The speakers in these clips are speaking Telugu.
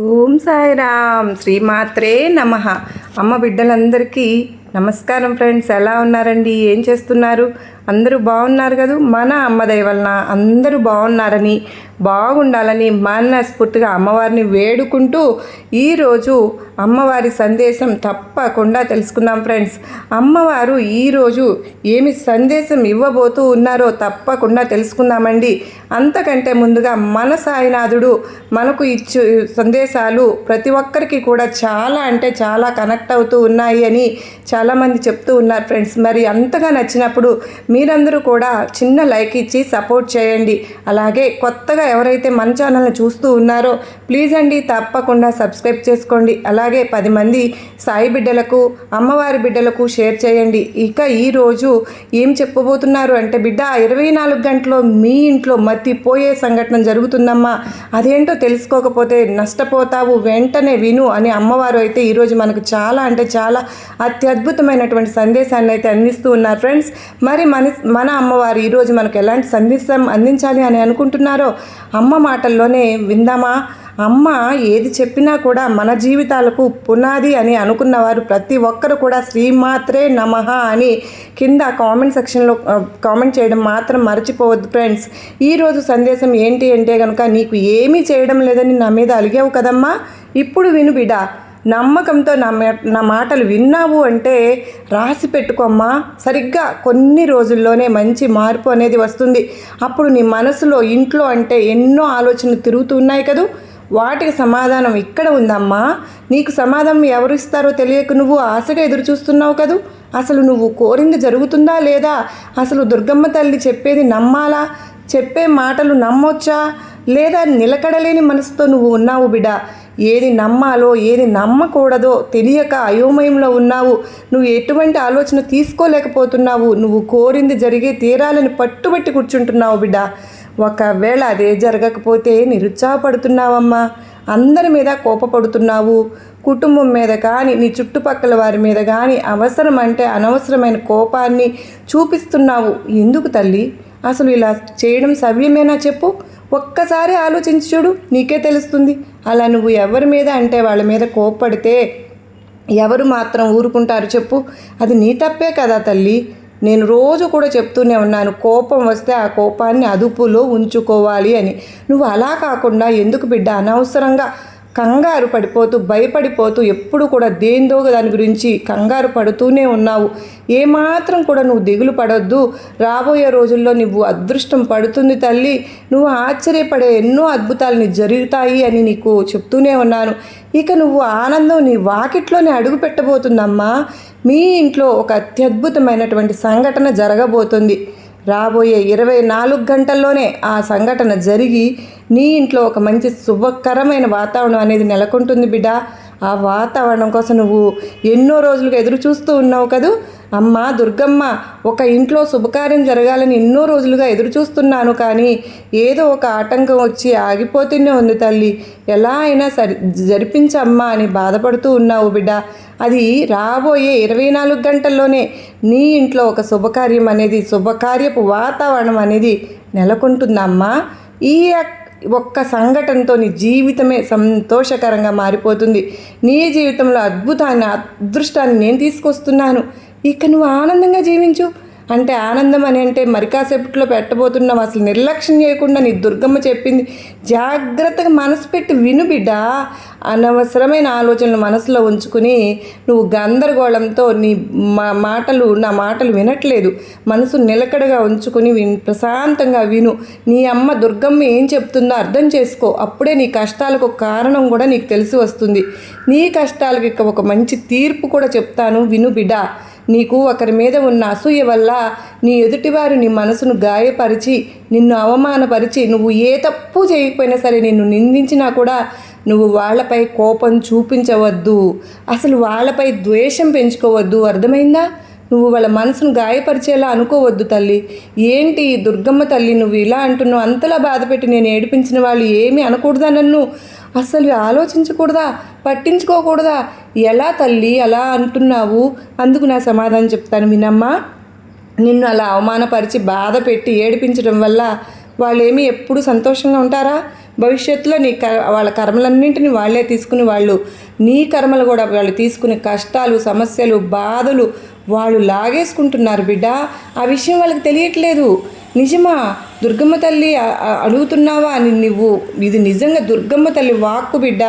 ఓం సాయిరామ్ శ్రీమాత్రే నమః. అమ్మ బిడ్డలందరికీ నమస్కారం ఫ్రెండ్స్. ఎలా ఉన్నారండి? ఏం చేస్తున్నారు? అందరూ బాగున్నారు కదా? మన అమ్మ దయ వలన అందరూ బాగున్నారని, బాగుండాలని మనస్ఫూర్తిగా అమ్మవారిని వేడుకుంటూ ఈరోజు అమ్మవారి సందేశం తప్పకుండా తెలుసుకుందాం ఫ్రెండ్స్. అమ్మవారు ఈరోజు ఏమి సందేశం ఇవ్వబోతూ ఉన్నారో తప్పకుండా తెలుసుకుందామండి. అంతకంటే ముందుగా మన సాయినాథుడు మనకు ఇచ్చు సందేశాలు ప్రతి ఒక్కరికి కూడా చాలా అంటే చాలా కనెక్ట్ అవుతూ ఉన్నాయి అని చాలామంది చెప్తూ ఉన్నారు ఫ్రెండ్స్. మరి అంతగా నచ్చినప్పుడు మీరందరూ కూడా చిన్న లైక్ ఇచ్చి సపోర్ట్ చేయండి. అలాగే కొత్తగా ఎవరైతే మన ఛానల్ని చూస్తూ ఉన్నారో ప్లీజ్ అండి తప్పకుండా సబ్స్క్రైబ్ చేసుకోండి. అలాగే 10 మంది సాయి బిడ్డలకు, అమ్మవారి బిడ్డలకు షేర్ చేయండి. ఇక ఈరోజు ఏం చెప్పబోతున్నారు అంటే, బిడ్డ 24 గంటలో మీ ఇంట్లో మతిపోయే సంఘటన జరుగుతుందమ్మా, అదేంటో తెలుసుకోకపోతే నష్టపోతావు, వెంటనే విను అని అమ్మవారు అయితే ఈరోజు మనకు చాలా అంటే చాలా అత్యద్భుతమైనటువంటి సందేశాన్ని అయితే అందిస్తూ ఉన్నారు ఫ్రెండ్స్. మరి మన అమ్మవారు ఈరోజు మనకు ఎలాంటి సందేశం అందించాలి అని అనుకుంటున్నారో అమ్మ మాటల్లోనే విందామా. అమ్మ ఏది చెప్పినా కూడా మన జీవితాలకు పునాది అని అనుకున్నవారు ప్రతి ఒక్కరు కూడా శ్రీమాత్రే నమః అని కింద కామెంట్ సెక్షన్లో కామెంట్ చేయడం మాత్రం మర్చిపోవద్దు ఫ్రెండ్స్. ఈరోజు సందేశం ఏంటి అంటే కనుక, నీకు ఏమీ చేయడం లేదని నా మీద అలిగావు కదమ్మా, ఇప్పుడు విను బిడ్డ. నమ్మకంతో నా మాటలు విన్నావు అంటే రాసి పెట్టుకోమ్మా. సరిగ్గా కొన్ని రోజుల్లోనే మంచి మార్పు అనేది వస్తుంది. అప్పుడు నీ మనసులో ఇంట్లో అంటే ఎన్నో ఆలోచనలు తిరుగుతూ ఉన్నాయి కదూ, వాటికి సమాధానం ఇక్కడ ఉందమ్మా. నీకు సమాధానం ఎవరు ఇస్తారో తెలియక నువ్వు ఆశగా ఎదురు చూస్తున్నావు కదూ. అసలు నువ్వు కోరింది జరుగుతుందా లేదా? అసలు దుర్గమ్మ తల్లి చెప్పేది నమ్మాలా? చెప్పే మాటలు నమ్మొచ్చా లేదా? నిలకడలేని మనసుతో నువ్వు ఉన్నావు బిడ్డ. ఏది నమ్మాలో ఏది నమ్మకూడదో తెలియక అయోమయంలో ఉన్నావు. నువ్వు ఎటువంటి ఆలోచన తీసుకోలేకపోతున్నావు. నువ్వు కోరింది జరిగే తీరాలని పట్టుబట్టి కూర్చుంటున్నావు బిడ్డ. ఒకవేళ అదే జరగకపోతే నిరుత్సాహపడుతున్నావమ్మా, అందరి మీద కోపపడుతున్నావు, కుటుంబం మీద కానీ నీ చుట్టుపక్కల వారి మీద కానీ అవసరం అంటే అనవసరమైన కోపాన్ని చూపిస్తున్నావు. ఎందుకు తల్లి? అసలు ఇలా చేయడం సవ్యమేనా చెప్పు? ఒక్కసారి ఆలోచించి చూడు, నీకే తెలుస్తుంది. అలా నువ్వు ఎవరి మీద అంటే వాళ్ళ మీద కోప్పడితే ఎవరు మాత్రం ఊరుకుంటారు చెప్పు? అది నీ తప్పే కదా తల్లి. నేను రోజు కూడా చెప్తూనే ఉన్నాను, కోపం వస్తే ఆ కోపాన్ని అదుపులో ఉంచుకోవాలి అని. నువ్వు అలా కాకుండా ఎందుకు బిడ్డ అనవసరంగా కంగారు పడిపోతూ భయపడిపోతూ ఎప్పుడు కూడా దేందో దాని గురించి కంగారు పడుతూనే ఉన్నావు. ఏమాత్రం కూడా నువ్వు దిగులు పడొద్దు. రాబోయే రోజుల్లో నువ్వు అదృష్టం పడుతుంది తల్లి. నువ్వు ఆశ్చర్యపడే ఎన్నో అద్భుతాలు జరుగుతాయి అని నీకు చెప్తూనే ఉన్నాను. ఇక నువ్వు ఆనందం నీ వాకిట్లోనే అడుగు పెట్టబోతుందమ్మా. మీ ఇంట్లో ఒక అత్యద్భుతమైనటువంటి సంఘటన జరగబోతుంది. రాబోయే 24 గంటల్లోనే ఆ సంఘటన జరిగి నీ ఇంట్లో ఒక మంచి శుభకరమైన వాతావరణం అనేది నెలకొంటుంది బిడ్డ. ఆ వాతావరణం కోసం నువ్వు ఎన్నో రోజులుగా ఎదురు చూస్తూ ఉన్నావు కదూ. అమ్మ దుర్గమ్మ, ఒక ఇంట్లో శుభకార్యం జరగాలని ఎన్నో రోజులుగా ఎదురు చూస్తున్నాను, కానీ ఏదో ఒక ఆటంకం వచ్చి ఆగిపోతూనే ఉంది తల్లి. ఎలా అయినా జరిపించమ్మా అని బాధపడుతూ ఉన్నావు బిడ్డ. అది రాబోయే 24 గంటల్లోనే నీ ఇంట్లో ఒక శుభకార్యం అనేది, శుభకార్యపు వాతావరణం అనేది నెలకొంటుందమ్మా. ఈ ఒక్క సంఘటనతో నీ జీవితమే సంతోషకరంగా మారిపోతుంది. నీ జీవితంలో అద్భుతాన్ని, అదృష్టాన్ని నేను తీసుకొస్తున్నాను. ఇక నువ్వు ఆనందంగా జీవించు. అంటే ఆనందం అని అంటే మరి కాసేపట్లో పెట్టబోతున్నావు. అసలు నిర్లక్ష్యం చేయకుండా నీ దుర్గమ్మ చెప్పింది జాగ్రత్తగా మనసు పెట్టి విను బిడ్డ. అనవసరమైన ఆలోచనలు మనసులో ఉంచుకుని నువ్వు గందరగోళంతో నా మాటలు వినట్లేదు. మనసు నిలకడగా ఉంచుకుని ప్రశాంతంగా విను. నీ అమ్మ దుర్గమ్మ ఏం చెప్తుందో అర్థం చేసుకో. అప్పుడే నీ కష్టాలకు కారణం కూడా నీకు తెలిసి వస్తుంది. నీ కష్టాలకు ఇక ఒక మంచి తీర్పు కూడా చెప్తాను, విను బిడ్డ. నీకు ఒకరి మీద ఉన్న అసూయ వల్ల నీ ఎదుటివారు నీ మనసును గాయపరిచి నిన్ను అవమానపరిచి నువ్వు ఏ తప్పు చేయకపోయినా సరే నిన్ను నిందించినా కూడా నువ్వు వాళ్ళపై కోపం చూపించవద్దు. అసలు వాళ్ళపై ద్వేషం పెంచుకోవద్దు. అర్థమైందా? నువ్వు వాళ్ళ మనసును గాయపరిచేలా అనుకోవద్దు తల్లి. ఏంటి దుర్గమ్మ తల్లి నువ్వు ఇలా అంటున్నావు? అంతలా బాధపెట్టి నేను ఏడిపించిన వాళ్ళు ఏమీ అనకూడదా నన్ను? అసలు ఆలోచించకూడదా? పట్టించుకోకూడదా? ఎలా తల్లి అలా అంటున్నావు? అందుకు నా సమాధానం చెప్తాను వినమ్మా. నిన్ను అలా అవమానపరిచి బాధ పెట్టి ఏడిపించడం వల్ల వాళ్ళేమీ ఎప్పుడు సంతోషంగా ఉంటారా? భవిష్యత్తులో వాళ్ళ కర్మలన్నింటినీ వాళ్ళే తీసుకుని నీ కర్మలు కూడా వాళ్ళు తీసుకునే కష్టాలు, సమస్యలు, బాధలు వాళ్ళు లాగేసుకుంటున్నారు బిడ్డ. ఆ విషయం వాళ్ళకి తెలియట్లేదు. నిజమా? దుర్గమ్మ తల్లి అడుగుతున్నావా అని నువ్వు? ఇది నిజంగా దుర్గమ్మ తల్లి వాక్కు బిడ్డ.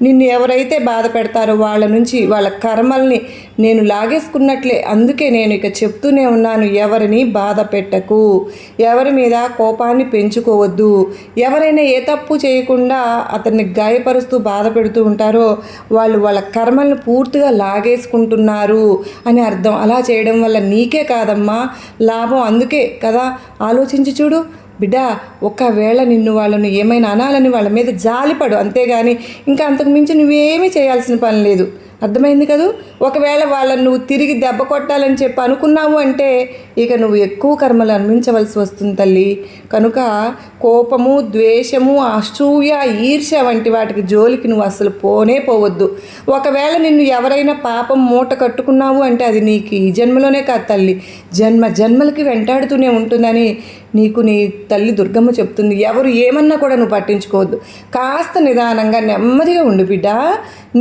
నిన్ను ఎవరైతే బాధ పెడతారో వాళ్ళ నుంచి వాళ్ళ కర్మల్ని నేను లాగేసుకున్నట్లే. అందుకే నేను ఇక చెప్తూనే ఉన్నాను, ఎవరిని బాధ పెట్టకు, ఎవరి మీద కోపాన్ని పెంచుకోవద్దు. ఎవరైనా ఏ తప్పు చేయకుండా అతన్ని గాయపరుస్తూ బాధ పెడుతూ ఉంటారో వాళ్ళ కర్మల్ని పూర్తిగా లాగేసుకుంటున్నారు అని అర్థం. అలా చేయడం వల్ల నీకే కాదమ్మా లాభం. అందుకే కదా ఆలోచించి చూడు బిడ్డ. ఒకవేళ వాళ్ళను ఏమైనా అనాలని వాళ్ళ మీద జాలిపడు, అంతేగాని ఇంకా అంతకు మించి నువ్వేమీ చేయాల్సిన పని లేదు. అర్థమైంది కదూ? ఒకవేళ వాళ్ళని నువ్వు తిరిగి దెబ్బ కొట్టాలని చెప్పి అనుకున్నావు అంటే ఇక నువ్వు ఎక్కువ కర్మలు అనుభవించవలసి వస్తుంది తల్లి. కనుక కోపము, ద్వేషము, అసూయ, ఈర్ష్య వంటి వాటికి జోలికి నువ్వు అసలు పోవద్దు. ఒకవేళ నిన్ను ఎవరైనా పాపం మూట కట్టుకున్నావు అంటే అది నీకు ఈ జన్మలోనే కాదు తల్లి, జన్మలకి వెంటాడుతూనే ఉంటుందని నీకు నీ తల్లి దుర్గమ్మ చెప్తుంది. ఎవరు ఏమన్నా కూడా నువ్వు పట్టించుకోవద్దు. కాస్త నిదానంగా నెమ్మదిగా ఉండు బిడ్డ.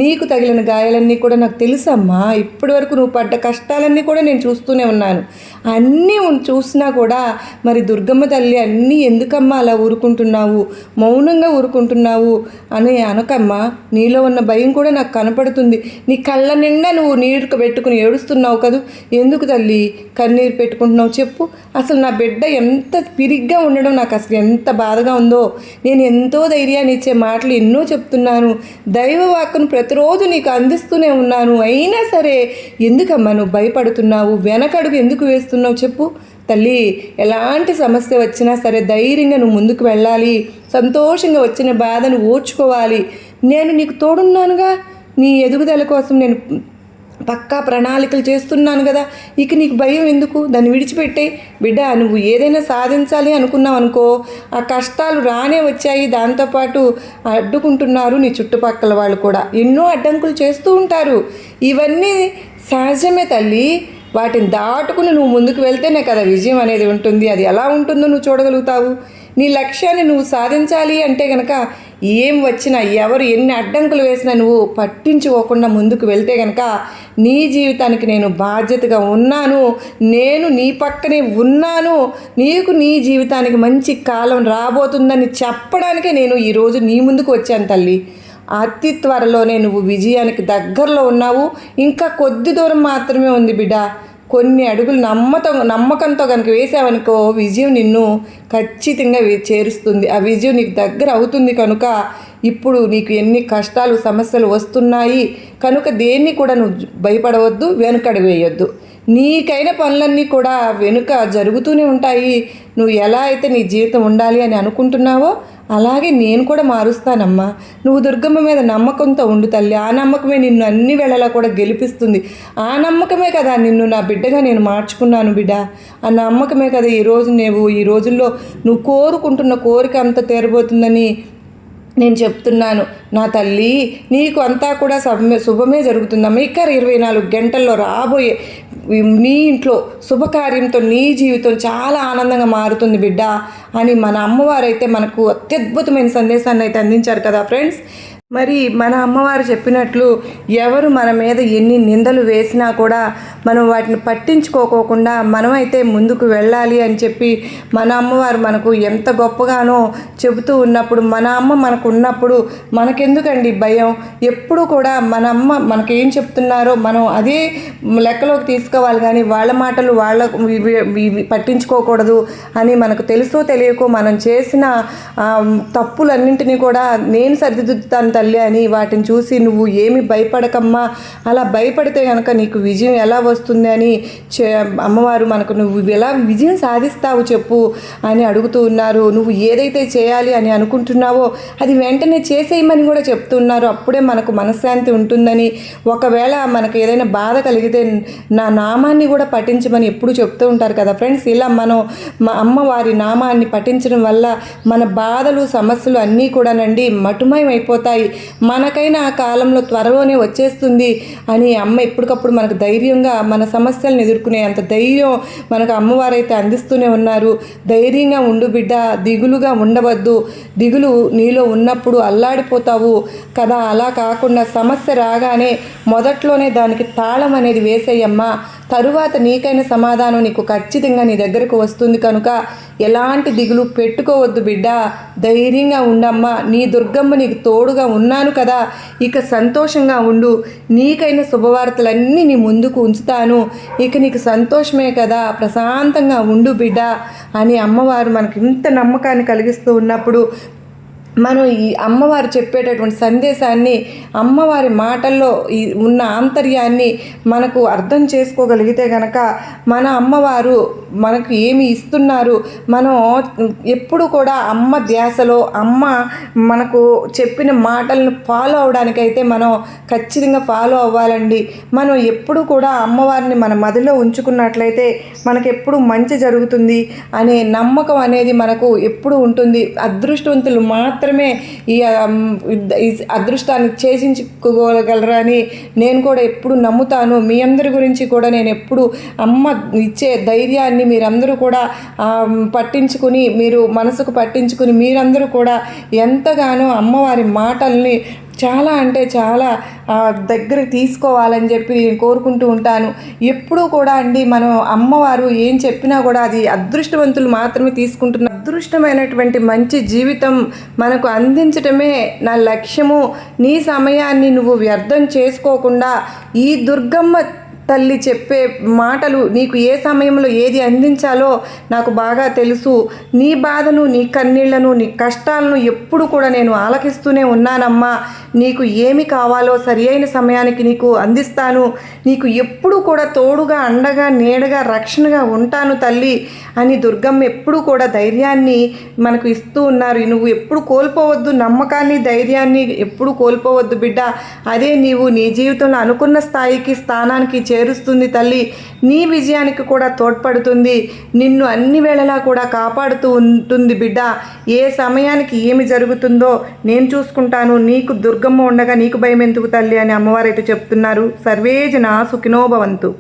నీకు తగిలిన గాయాలన్నీ కూడా నాకు తెలుసమ్మా. ఇప్పటి వరకు నువ్వు పడ్డ కష్టాలన్నీ కూడా నేను చూస్తూనే ఉన్నాను. అన్నీ చూసినా కూడా మరి దుర్గమ్మ తల్లి అన్నీ ఎందుకమ్మా అలా ఊరుకుంటున్నావు, మౌనంగా ఊరుకుంటున్నావు అని అనకమ్మా. నీలో ఉన్న భయం కూడా నాకు కనపడుతుంది. నీ కళ్ళ నిండా నువ్వు నీరు పెట్టుకుని ఏడుస్తున్నావు కదూ. ఎందుకు తల్లి కన్నీరు పెట్టుకుంటున్నావు చెప్పు? అసలు నా బిడ్డ ఎంత పిరిగ్గా ఉండడం నాకు అసలు ఎంత బాధగా ఉందో. నేను ఎంతో ధైర్యాన్ని ఇచ్చే మాటలు ఎన్నో చెప్తున్నాను, దైవ వాక్కును ప్రతిరోజు నీకు అందిస్తూనే ఉన్నాను. అయినా సరే ఎందుకమ్మా నువ్వు భయపడుతున్నావు, వెనకడుగు ఎందుకు వేస్తున్నావు చెప్పు? తల్లి, ఎలాంటి సమస్య వచ్చినా సరే ధైర్యంగా నువ్వు ముందుకు వెళ్ళాలి. సంతోషంగా వచ్చిన బాధను ఓర్చుకోవాలి. నేను నీకు తోడున్నానుగా. నీ ఎదుగుదల కోసం నేను పక్కా ప్రణాళికలు చేస్తున్నాను కదా. ఇక నీకు భయం ఎందుకు? దాన్ని విడిచిపెట్టే బిడ్డ. నువ్వు ఏదైనా సాధించాలి అనుకున్నావు అనుకో, ఆ కష్టాలు రానే వచ్చాయి. దాంతోపాటు అడ్డుకుంటున్నారు నీ చుట్టుపక్కల వాళ్ళు కూడా, ఎన్నో అడ్డంకులు చేస్తూ ఉంటారు. ఇవన్నీ సహజమే తల్లి. వాటిని దాటుకుని నువ్వు ముందుకు వెళ్తేనే కదా విజయం అనేది ఉంటుంది. అది ఎలా ఉంటుందో నువ్వు చూడగలుగుతావు. నీ లక్ష్యాన్ని నువ్వు సాధించాలి అంటే కనుక ఏం వచ్చినా, ఎవరు ఎన్ని అడ్డంకులు వేసినా నువ్వు పట్టించుకోకుండా ముందుకు వెళ్తే కనుక నీ జీవితానికి నేను బాధ్యతగా ఉన్నాను, నేను నీ పక్కనే ఉన్నాను, నీకు నీ జీవితానికి మంచి కాలం రాబోతుందని చెప్పడానికే నేను ఈరోజు నీ ముందుకు వచ్చాను తల్లి. అతి త్వరలోనే నువ్వు విజయానికి దగ్గరలో ఉన్నావు. ఇంకా కొద్ది దూరం మాత్రమే ఉంది బిడ్డ. కొన్ని అడుగులు నమ్మకంతో కనుక వేసావనుకో విజయం నిన్ను ఖచ్చితంగా చేరుస్తుంది. ఆ విజయం నీకు దగ్గర అవుతుంది. కనుక ఇప్పుడు నీకు ఎన్ని కష్టాలు, సమస్యలు వస్తున్నాయి కనుక దేన్ని కూడా నువ్వు భయపడవద్దు, వెనుకడుగు వేయొద్దు. నీకైన పనులన్నీ కూడా వెనుక జరుగుతూనే ఉంటాయి. నువ్వు ఎలా అయితే నీ జీవితం ఉండాలి అని అనుకుంటున్నావో అలాగే నేను కూడా మారుస్తానమ్మా. నువ్వు దుర్గమ్మ మీద నమ్మకంతో ఉండు తల్లి. ఆ నమ్మకమే నిన్ను అన్ని వేళలా కూడా గెలిపిస్తుంది. ఆ నమ్మకమే కదా నిన్ను నా బిడ్డగా నేను మార్చుకున్నాను బిడ్డ. ఆ నమ్మకమే కదా ఈ రోజుల్లో నువ్వు కోరుకుంటున్న కోరిక అంతా తీరబోతుందని నేను చెప్తున్నాను. నా తల్లి, నీకు అంతా కూడా శుభమే జరుగుతుందమ్మా. ఇక్కడ 24 గంటల్లో రాబోయే నీ ఇంట్లో శుభకార్యంతో నీ జీవితం చాలా ఆనందంగా మారుతుంది బిడ్డ అని మన అమ్మవారైతే మనకు అత్యద్భుతమైన సందేశాన్ని అయితే అందించారు కదా ఫ్రెండ్స్. మరి మన అమ్మవారు చెప్పినట్లు ఎవరు మన మీద ఎన్ని నిందలు వేసినా కూడా మనం వాటిని పట్టించుకోకుండా మనమైతే ముందుకు వెళ్ళాలి అని చెప్పి మన అమ్మవారు మనకు ఎంత గొప్పగానో చెబుతూ ఉన్నప్పుడు, మన అమ్మ మనకు ఉన్నప్పుడు మనకెందుకండి భయం? ఎప్పుడు కూడా మన అమ్మ మనకేం చెప్తున్నారో మనం అదే లెక్కలోకి తీసుకోవాలి, కానీ వాళ్ళ మాటలు పట్టించుకోకూడదు అని మనకు తెలుసో తెలియకో మనం చేసిన తప్పులన్నింటినీ కూడా నేను సరిదిద్దుతాను తల్లి అని వాటిని చూసి నువ్వు ఏమి భయపడకమ్మా, అలా భయపడితే కనుక నీకు విజయం ఎలా వస్తుంది అని అమ్మవారు మనకు నువ్వు ఎలా విజయం సాధిస్తావు చెప్పు అని అడుగుతూ ఉన్నారు. నువ్వు ఏదైతే చేయాలి అని అనుకుంటున్నావో అది వెంటనే చేసేయమని కూడా చెప్తున్నారు. అప్పుడే మనకు మనశ్శాంతి ఉంటుందని, ఒకవేళ మనకు ఏదైనా బాధ కలిగితే నా నామాన్ని కూడా పఠించమని ఎప్పుడు చెప్తూ ఉంటారు కదా ఫ్రెండ్స్. ఇలా మనం మా అమ్మవారి నామాన్ని పఠించడం వల్ల మన బాధలు సమస్యలు అన్నీ కూడానండి మటుమయం అయిపోతాయి. మనకైనా ఆ కాలంలో త్వరలోనే వచ్చేస్తుంది అని అమ్మ ఎప్పటికప్పుడు మనకు ధైర్యంగా మన సమస్యలను ఎదుర్కొనే అంత ధైర్యం మనకు అమ్మవారైతే అందిస్తూనే ఉన్నారు. ధైర్యంగా ఉండు బిడ్డ, దిగులుగా ఉండవద్దు. దిగులు నీలో ఉన్నప్పుడు అల్లాడిపోతావు కదా. అలా కాకుండా సమస్య రాగానే మొదట్లోనే దానికి తాళం అనేది వేసేయమ్మా. తరువాత నీకైన సమాధానం నీకు ఖచ్చితంగా నీ దగ్గరకు వస్తుంది. కనుక ఎలాంటి దిగులు పెట్టుకోవద్దు బిడ్డ, ధైర్యంగా ఉండమ్మా. నీ దుర్గమ్మ నీకు తోడుగా ఉన్నాను కదా, ఇక సంతోషంగా ఉండు. నీకైన శుభవార్తలన్నీ నీ ముందుకు ఉంచుతాను. ఇక నీకు సంతోషమే కదా, ప్రశాంతంగా ఉండు బిడ్డ అని అమ్మవారు మనకి ఇంత నమ్మకాన్ని కలిగిస్తూ ఉన్నప్పుడు మనం ఈ అమ్మవారు చెప్పేటటువంటి సందేశాన్ని, అమ్మవారి మాటల్లో ఉన్న ఆంతర్యాన్ని మనకు అర్థం చేసుకోగలిగితే కనుక మన అమ్మవారు మనకు ఏమి ఇస్తున్నారు, మనం ఎప్పుడు కూడా అమ్మ ధ్యాసలో అమ్మ మనకు చెప్పిన మాటలను ఫాలో అవడానికైతే మనం ఖచ్చితంగా ఫాలో అవ్వాలండి. మనం ఎప్పుడు కూడా అమ్మవారిని మన మదిలో ఉంచుకున్నట్లయితే మనకు ఎప్పుడు మంచి జరుగుతుంది అనే నమ్మకం అనేది మనకు ఎప్పుడు ఉంటుంది. అదృష్టవంతులు మాత్రమే ఈ అదృష్టాన్ని చేసించుకోగలరని నేను కూడా ఎప్పుడు నమ్ముతాను. మీ అందరి గురించి కూడా నేను ఎప్పుడు అమ్మ ఇచ్చే ధైర్యాన్ని మీరందరూ కూడా పట్టించుకుని, మీరు మనసుకు పట్టించుకుని మీరందరూ కూడా ఎంతగానో అమ్మవారి మాటల్ని చాలా అంటే చాలా దగ్గరికి తీసుకోవాలని చెప్పి నేను కోరుకుంటూ ఉంటాను. ఎప్పుడూ కూడా అండి మనం అమ్మవారు ఏం చెప్పినా కూడా అది అదృష్టవంతులు మాత్రమే తీసుకుంటున్నారు. అదృష్టమైనటువంటి మంచి జీవితం మనకు అందించటమే నా లక్ష్యము. నీ సమయాన్ని నువ్వు వ్యర్థం చేసుకోకుండా ఈ దుర్గమ్మ తల్లి చెప్పే మాటలు నీకు ఏ సమయంలో ఏది అందించాలో నాకు బాగా తెలుసు. నీ బాధను, నీ కన్నీళ్లను, నీ కష్టాలను ఎప్పుడు కూడా నేను ఆలకిస్తూనే ఉన్నానమ్మా. నీకు ఏమి కావాలో సరి అయిన సమయానికి నీకు అందిస్తాను. నీకు ఎప్పుడు కూడా తోడుగా, అండగా, నీడగా, రక్షణగా ఉంటాను తల్లి అని దుర్గమ్మ ఎప్పుడు కూడా ధైర్యాన్ని మనకు ఇస్తూ ఉన్నారు. నువ్వు ఎప్పుడు కోల్పోవద్దు, నమ్మకాన్ని, ధైర్యాన్ని ఎప్పుడు కోల్పోవద్దు బిడ్డ. అదే నీవు నీ జీవితంలో అనుకున్న స్థాయికి, స్థానానికి చేరుస్తుంది తల్లి. నీ విజయానికి కూడా తోడ్పడుతుంది. నిన్ను అన్ని వేళలా కూడా కాపాడుతూ ఉంటుంది బిడ్డ. ఏ సమయానికి ఏమి జరుగుతుందో నేను చూసుకుంటాను. నీకు దుర్గమ్మ ఉండగా నీకు భయం ఎందుకు తల్లి అని అమ్మవారైతే చెప్తున్నారు. సర్వే జనా సుఖినో భవంతు.